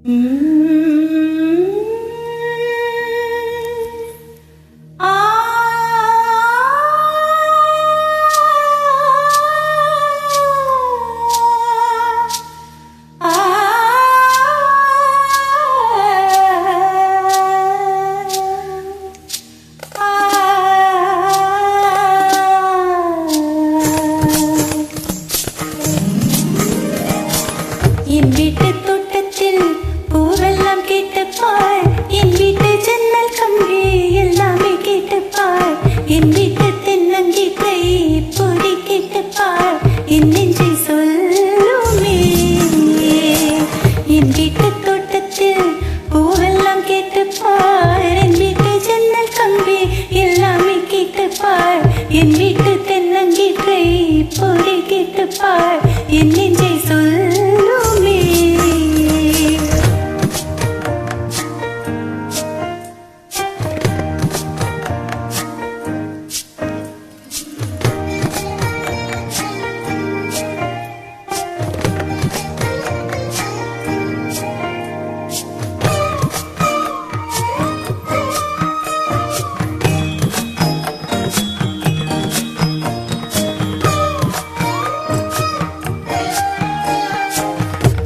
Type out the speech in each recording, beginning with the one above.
என் வீட்டு தோட்டத்தில் பூவெல்லாம் கேட்டுப்பார், என் வீட்டு ஜன்னல் கம்பி எல்லாமே கேட்டுப்பார், என் வீட்டு தென்னங்கீற்றை பொறி கேட்டுப்பார், என் நெஞ்சை சொல்லுமே. என் வீட்டு தோட்டத்தில் பூவெல்லாம் கேட்டுப்பார், என் வீட்டு ஜன்னல் கம்பி எல்லாமே கேட்டுப்பார், என் வீட்டு தென்னங்கீற்றை பொறி கேட்டுப்பார், என் நெஞ்சை சொல்லுமே.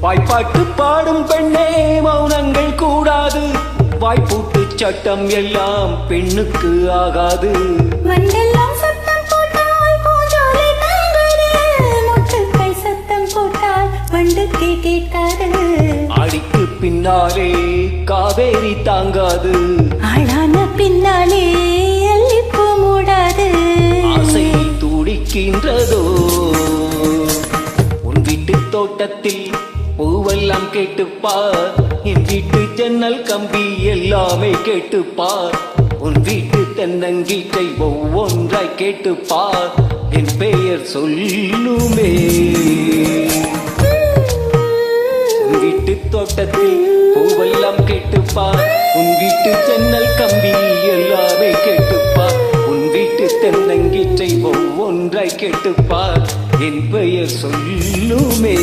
வாய்ப்பாட்டு பாடும் பெண்ணே மௌனங்கள் கூடாது, வாய்ப்பூட்டு சட்டம் எல்லாம் பெண்ணுக்கு ஆகாது. மண்டெல்லாம் சத்தம் போட்டால் பூஞ்சோலை தாங்காது, முட்டுக்கள் சத்தம் போட்டால் வண்டுக்கே கேட்காது. அடிக்கு பின்னாலே காவேரி தாங்காது, ஆளான பின்னாலே அள்ளிப்பூ மூடாது. ஆசை துடிக்கின்றதோ உன் வீட்டு தோட்டத்தில் பூவெல்லாம் கேட்டுப்பார், என் வீட்டு ஜன்னல் கம்பி எல்லாமே கேட்டுப்பார், உன் வீட்டு தென்னங்கீற்றை ஒவ்வொன்றாய் கேட்டுப்பார், என் பெயர் சொல்லுமே. உன் வீட்டு தோட்டத்தில் பூவெல்லாம் கேட்டுப்பார், உன் வீட்டு ஜன்னல் கம்பி எல்லாமே கேட்டுப்பார், உன் வீட்டு தென்னங்கீற்றை ஒவ்வொன்றாய் கேட்டுப்பார், என் பெயர் சொல்லுமே.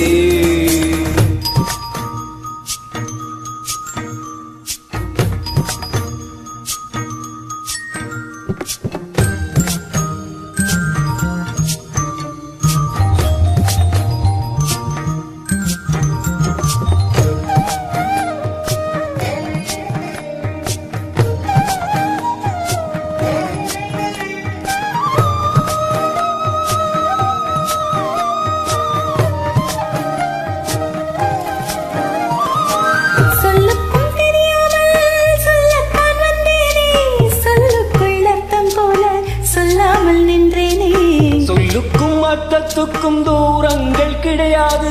சொல்லுக்கும் அர்த்தத்துக்கும் தூரங்கள் கிடையாது,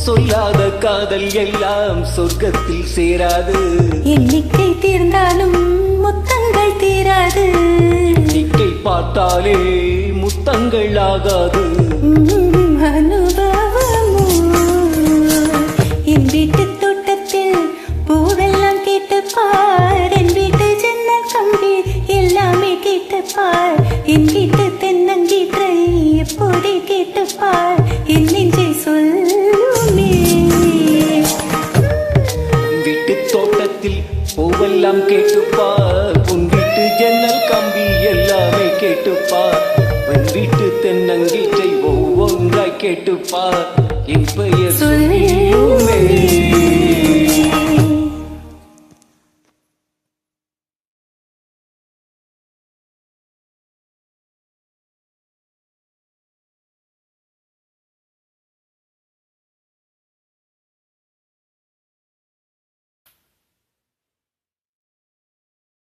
சொல்லாத காதல் எல்லாம் சொர்க்கத்தில் சேராது. எண்ணிக்கை தீர்ந்தாலும் முத்தங்கள் தீராது, எண்ணிக்கை பார்த்தாலே முத்தங்கள் ஆகாது. அனுபவமோ என் வீட்டு தோட்டத்தில் பூவெல்லாம் கேட்டுப்பார், என் வீட்டு ஜன்னல் கம்பி எல்லாமே கேட்டுப்பார், என் வீட்டு தென்னங்கீற்றை எப்போதே கேட்டுப்பார், என் நெஞ்சை சொல்லுமே. உன் வீட்டு தோட்டத்தில் பூவெல்லாம் கேட்டுப்பார், உன் வீட்டு ஜன்னல் கம்பி எல்லாமே கேட்டுப்பார், உன் வீட்டு தென்னங்கீற்றை ஒவ்வொன்றாய் கேட்டுப்பார், என் பெயர் சொல்லுமே.